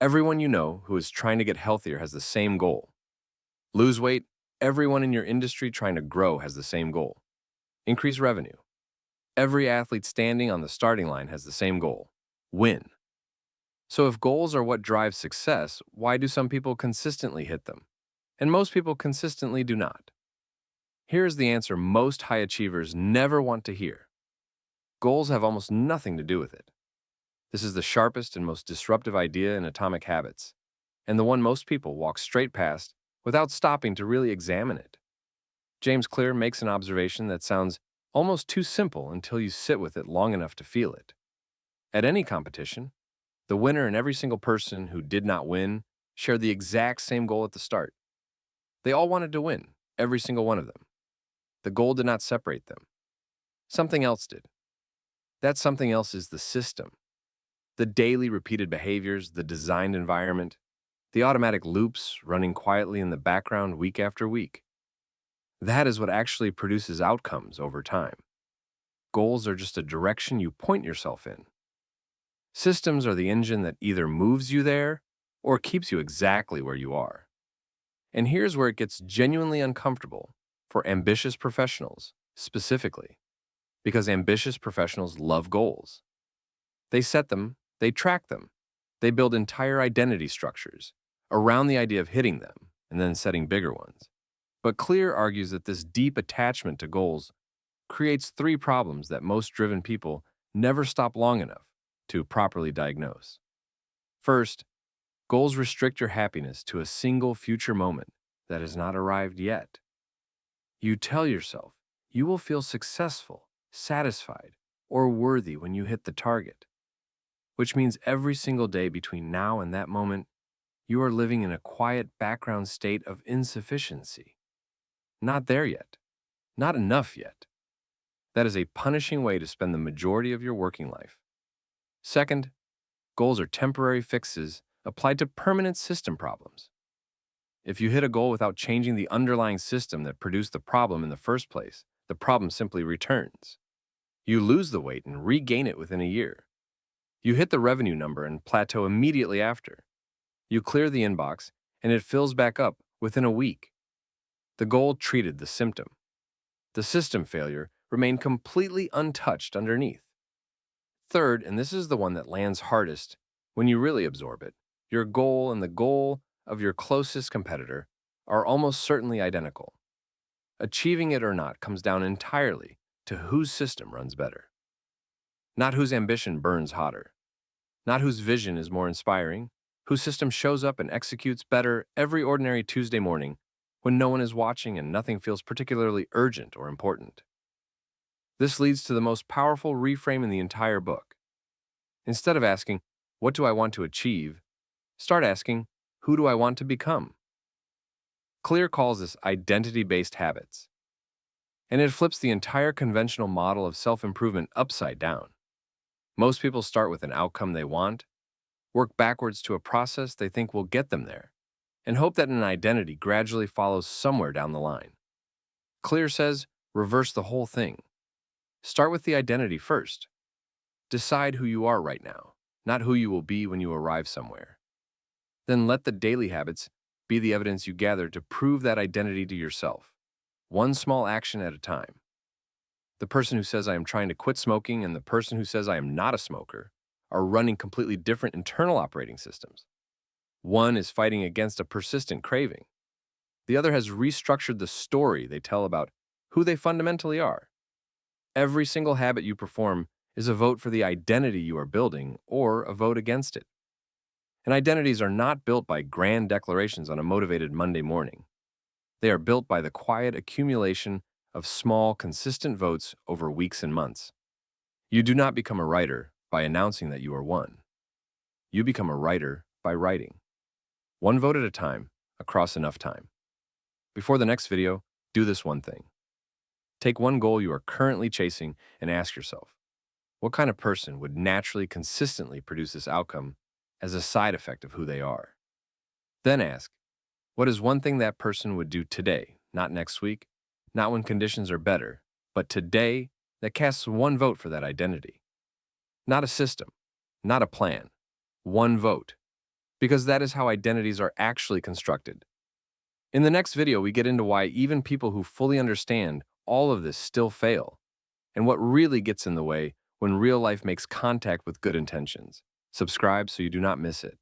Everyone you know who is trying to get healthier has the same goal. Lose weight, everyone in your industry trying to grow has the same goal. Increase revenue. Every athlete standing on the starting line has the same goal. Win. So if goals are what drives success, why do some people consistently hit them? And most people consistently do not. Here is the answer most high achievers never want to hear. Goals have almost nothing to do with it. This is the sharpest and most disruptive idea in atomic habits, and the one most people walk straight past without stopping to really examine it. James Clear makes an observation that sounds almost too simple until you sit with it long enough to feel it. At any competition, the winner and every single person who did not win shared the exact same goal at the start. They all wanted to win, every single one of them. The goal did not separate them. Something else did. That something else is the system. The daily repeated behaviors, the designed environment, the automatic loops running quietly in the background week after week. That is what actually produces outcomes over time. Goals are just a direction you point yourself in. Systems are the engine that either moves you there or keeps you exactly where you are. And here's where it gets genuinely uncomfortable for ambitious professionals, specifically, because ambitious professionals love goals. They set them, they track them, they build entire identity structures around the idea of hitting them and then setting bigger ones. But Clear argues that this deep attachment to goals creates three problems that most driven people never stop long enough to properly diagnose. First, goals restrict your happiness to a single future moment that has not arrived yet. You tell yourself you will feel successful, satisfied, or worthy when you hit the target, which means every single day between now and that moment, you are living in a quiet background state of insufficiency. Not there yet. Not enough yet. That is a punishing way to spend the majority of your working life. Second, goals are temporary fixes applied to permanent system problems. If you hit a goal without changing the underlying system that produced the problem in the first place, the problem simply returns. You lose the weight and regain it within a year. You hit the revenue number and plateau immediately after. You clear the inbox and it fills back up within a week. The goal treated the symptom. The system failure remained completely untouched underneath. Third, and this is the one that lands hardest when you really absorb it, your goal and the goal of your closest competitor are almost certainly identical. Achieving it or not comes down entirely to whose system runs better. Not whose ambition burns hotter. Not whose vision is more inspiring, whose system shows up and executes better every ordinary Tuesday morning when no one is watching and nothing feels particularly urgent or important. This leads to the most powerful reframe in the entire book. Instead of asking, "What do I want to achieve?" start asking, "Who do I want to become?" Clear calls this identity-based habits, and it flips the entire conventional model of self-improvement upside down. Most people start with an outcome they want, work backwards to a process they think will get them there, and hope that an identity gradually follows somewhere down the line. Clear says, reverse the whole thing. Start with the identity first. Decide who you are right now, not who you will be when you arrive somewhere. Then let the daily habits be the evidence you gather to prove that identity to yourself, one small action at a time. The person who says I am trying to quit smoking and the person who says I am not a smoker are running completely different internal operating systems. One is fighting against a persistent craving. The other has restructured the story they tell about who they fundamentally are. Every single habit you perform is a vote for the identity you are building or a vote against it. And identities are not built by grand declarations on a motivated Monday morning. They are built by the quiet accumulation of small, consistent votes over weeks and months. You do not become a writer by announcing that you are one. You become a writer by writing. One vote at a time, across enough time. Before the next video, do this one thing. Take one goal you are currently chasing and ask yourself, what kind of person would naturally consistently produce this outcome as a side effect of who they are? Then ask, what is one thing that person would do today, not next week, not when conditions are better, but today that casts one vote for that identity? Not a system, not a plan, one vote. because that is how identities are actually constructed. In the next video, we get into why even people who fully understand all of this still fail, and what really gets in the way when real life makes contact with good intentions. Subscribe so you do not miss it.